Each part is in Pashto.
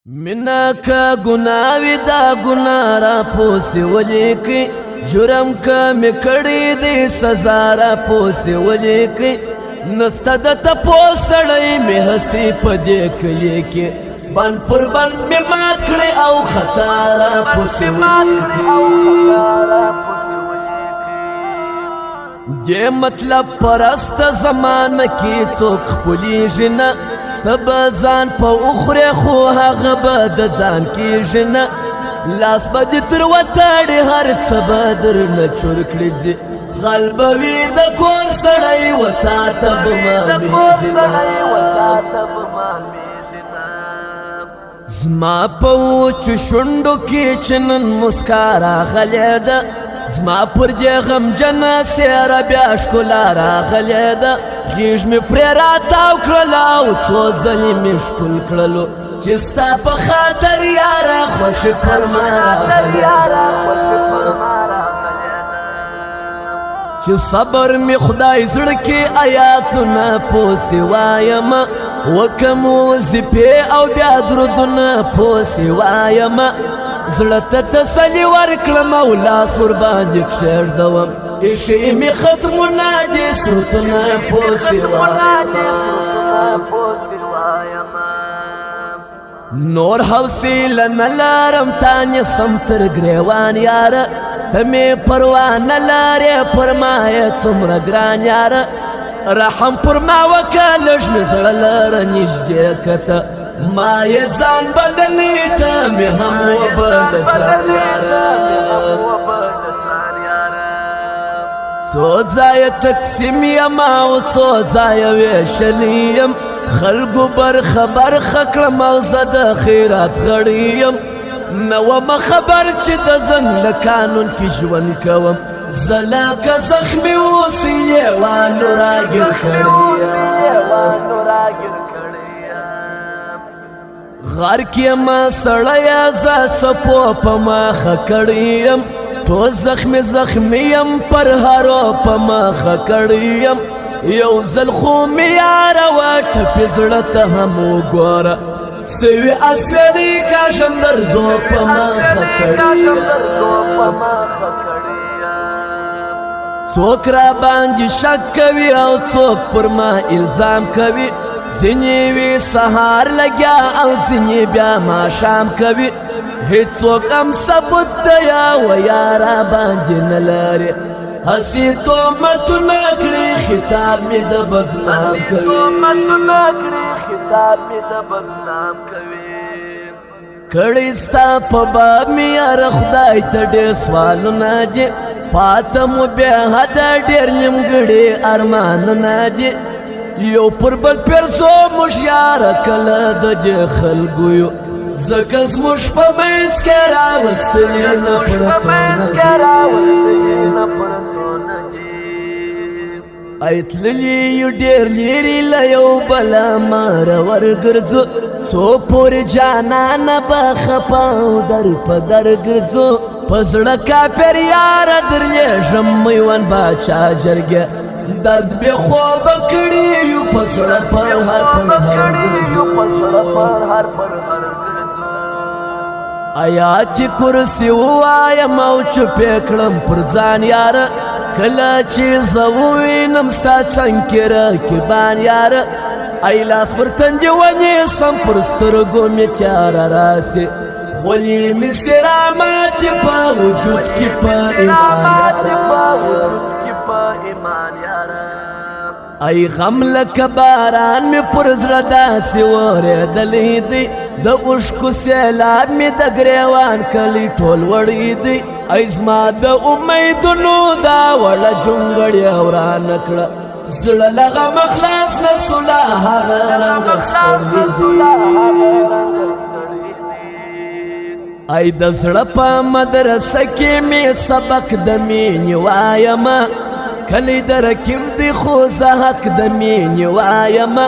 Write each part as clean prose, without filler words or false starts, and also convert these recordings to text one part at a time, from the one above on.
منا کا گناوی دا گناہ را پوسی ولیکی جرم کا مکڑی دی سزا را پوسی ولیکی نستا دا تپوسڑی می حسی پدیک لیکی بان پر بان می مات کڑی او خطا را پوسی ولیکی دی مطلب پرست زمان کی چوک خپلیږي نه ته به ځان په اخرې خو هغه به د ځان کېږي نه لاس به دې تر وتاړې هر څه به درنه چور کړي ځي غل به وي د کور سړی و تا ته به معلومېږي نه زما په وچو شونډو کې چې نن مسکا راغلې ده زما پر دې غمجنه څېره بیا ښکلا راغلې ده غېږ مې پرې راتاو کړله او څو ځلې مې ښکل کړلو چې ستا په خاطر یاره خوښې پر ما راغلې ده چې صبر مې خدای زړه کې آیاتونه پوسې وایمه وکم وظیفې او بیا درودونه پوسې وایمه زړه ته تسلي ورکړم او لاس ورباندې کښېږدوم ایښې مې ختمونه دي سرتونه پوسې وایمه نور حوصله نه لرم تا نیسم تر ګرېوان یاره ته مې پروا نه لرې پر ما یې څومره ګران یاره رحم پر ما وکړه لږ مې زړه لره نږدې کته ما یې ځان بدلی ته مې هم وبله ځان یاره څو ځایه تقسیم یم او څو ځایه ویشلی یم خلکو برخبر کړم او زه د خیرات غړی یم نه ومه خبر چې د زنګ له قانون کې ژوند کوم زه لکه زخمي اوس یوانو راګیر کړی غار کې ما سړیه زه سپو په مخه کړی یم ټول زخمي یم پر هرو په مخه کړی یم یو ځل خو مې یاره وټپې زړه ته هم وګوره سوي اسوېلي کاشم دردو په مخه کړی څوک را باندې شک کوي او څوک پر ما الزام کوي ځینې وي سهار لګیا او ځینې بیا ماښام کوي هېڅوک هم ثبوت د یوه یاره باندې نه لري هسې تهمتونه کړي خطاب مې د بدنام کوي کړي ستا په باب مې یاره خدای ته ډېر سوالونه دي پاته مو بې حده ډېر نیمګړي ارمانونه دي یو پر بل پیرزو موږ یاره کله د دې خلکو یو ځکه زموږ په منځ کې راوستلي نفرتونه دي ای تللي یو ډېر لرې له یو بله ماره ورګرځو څو پورې جانانه به خفه او در په در ګرځو په زړه کافر یاره درلېږم میوند باچا جرګې درد بې خوبه کړي یو په زړه پر هر آیات کرسی ووایم او چوپې کړم پر ځان یاره کله چې زه ووینم ستا څنګ کې رقیبان یاره ای لاس پر تندي ونیسم پر سترګو مې تیاره راسي غولي مې سرامات په وجود کې په ایمان یاره ای غم لکه باران مې پر زړه داسې اورېدلی دی د اوښکو سیلاب مې د ګرېوان کلی ټول وړی دی ای زما د امیدونو دا وړه جونګړې ورانه کړه زړه له غمه خلاص نه سو لا هغه رنګه ستړی دی ای د زړه په مدرسه کې مې سبق د مینې وایمه کلی د رکیم دی خو زه حق د مینې وایمه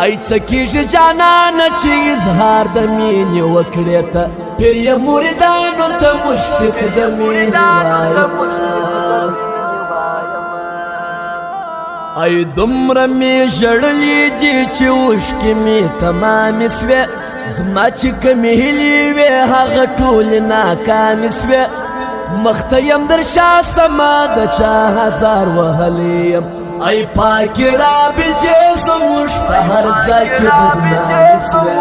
ای څه کېږي جانانه چې اظهار د مینې وکړې ته پیر یې مریدانو ته مشفق د مینې وایمه ای دومره می ژړلي دي چې اوښکې مې تمامې سوې زما چې کومې هیلې وې هغه ټولې ناکامې سوې مخ ته یم در شا سما د چا هزار وهلی یم ای پاکې رابجې زموږ په هر ځای کې بدنامې سوې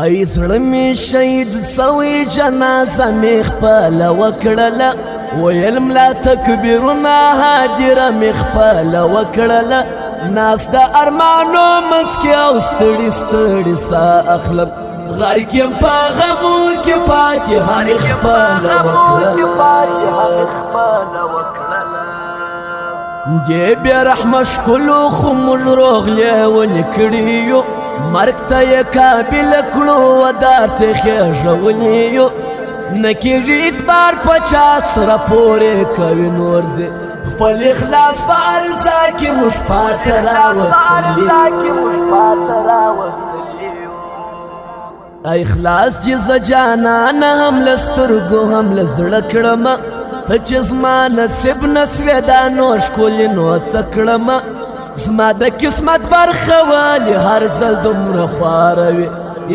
ای زړه مې شهید سوی جنازه مې خپله وکړله ویل ملا تکبیرونه هادره مې خپله وکړله ناست د ارمانو منځ کې او ستړي ستړي ساه اخلم غرق یم په غمو کې فاتحه مې خپله وکړله دې بې رحمه ښکلو خو موږ روغلې ونې کړي یو مرګ ته یې قابله کړو ودار ته خېژولي یو نه کېږي اعتبار په چا سره پورې کوي نور ځې خپل اخلاص په هر ځای کې موږ پاته راوستلي ای خلاص چې زه جانانه هم له سترګو هم له زړه کړمه ته چې زما نصیب نه سوې دا نو ښکلې نو څه کړمه زما د قسمت برخه والي هر ځل دومره خواره وي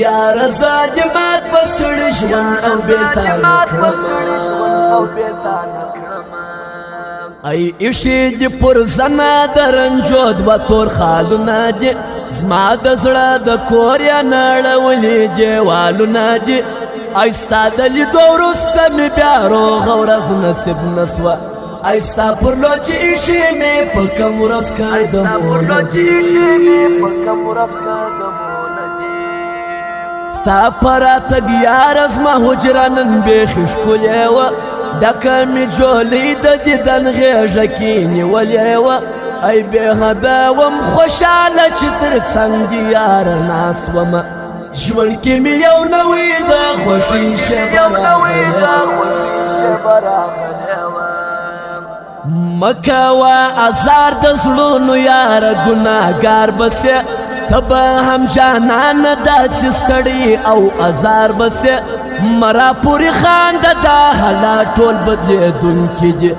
یاره زه دې مات په ستړي ژوند او بېتانه کړمه ای ایښې دې پر زنه د رنجو دوه تور خالونه دي زما د زړه د کور یې نړولي دیوالونه دي ای ستا د لیدو وروسته مې بیا روغه ورځ نصیب نه سوه ای ستا پر لو چې ایښې مې په کوم ورځ قدمونه دي ستا په راتګ یاره زما حجره نن بیخي ښکلې وه ډکه مې جولۍ د دیدن غېږه کې نیولې وه ای بېحده وم خوشحاله چې تر څنګ دې یاره ناست ومه ژوند کې مې یو نوی د خوښۍ شېبه راغلې وه مه کوه ازار د زړونو یاره ګناهګار بسې ته به هم جانانه داسې ستړی او ازار بسې مرا پورې خانده دا حالات ټول بدلېدونکي دي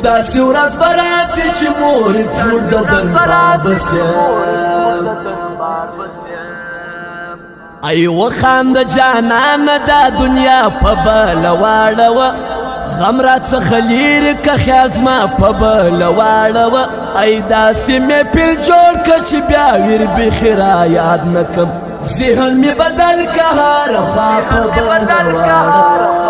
داسې ورځ به راسي چې مورې زموږ د دربار بسې ای وخانده جانانه دا دنیا په بله واړوه غم راڅخه لرې که خیال زما په بله واړوه ای داسې مې پیل جوړ که چې بیا ویر بیخي را یاد نه کم ذهن مې بدل که هره خوا په بله واړوه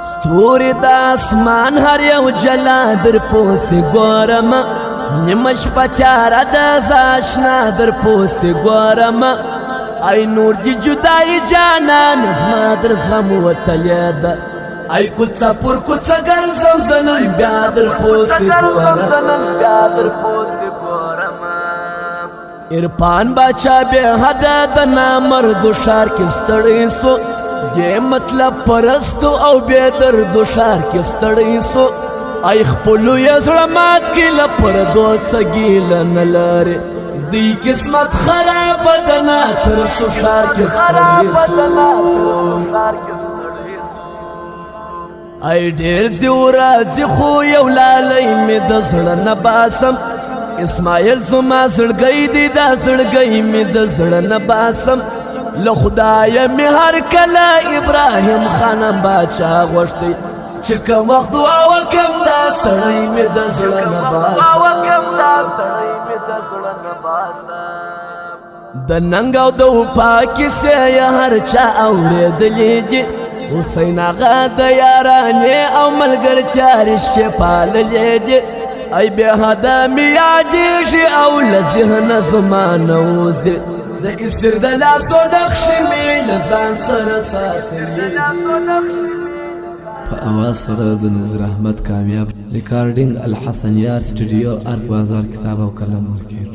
ستوري د اسمان هر یو جلا در پوسې ګورمه نیمه شپه تیاره ده زه اشنا در پوسې ګورمه ای نور دی جدای جانان زما در زغم وتلې ده ای کوڅه پر کوڅه ګرځم زه نن بیا در پوسې ګورمه عرفان باچا بېحده د نامردو ښار کې ستړی سو دې مطلب پرستو او بې دردو ښار کې ستړی سو ای خپلو یې زړه مات کړي له پردو څه ګیله نه لرې دی قسمت خرابه ده نه تر څو ښار کې ستړی سو ای ډېر ځي ورځي خو یو لالی مې د زړه نه باسم اسماعیل زما زړګی دی دا زړګی مې د زړه نه باسم له خدایه مې هر کله ابراهیم خانم باچا غوښتی چې کوم وخت دعا وکړم دا سړی مې د زړه نه باسم د ننګ او د وفا کیسې یې هر چا اورېدلې دي حسین اغا د یارانې او ملګرتیا رشتې پاللې دي ای بېحده مې یادېږي او له ذهنه زما نه وځي د اسر د لاسو نقشې مې له ځان سره ساتلې دي په اواز سره د نظیر احمد کامیاب ریکارډینګ الحسن یار سټوډیو ارګ بازار کتاب او قلم مارکیټ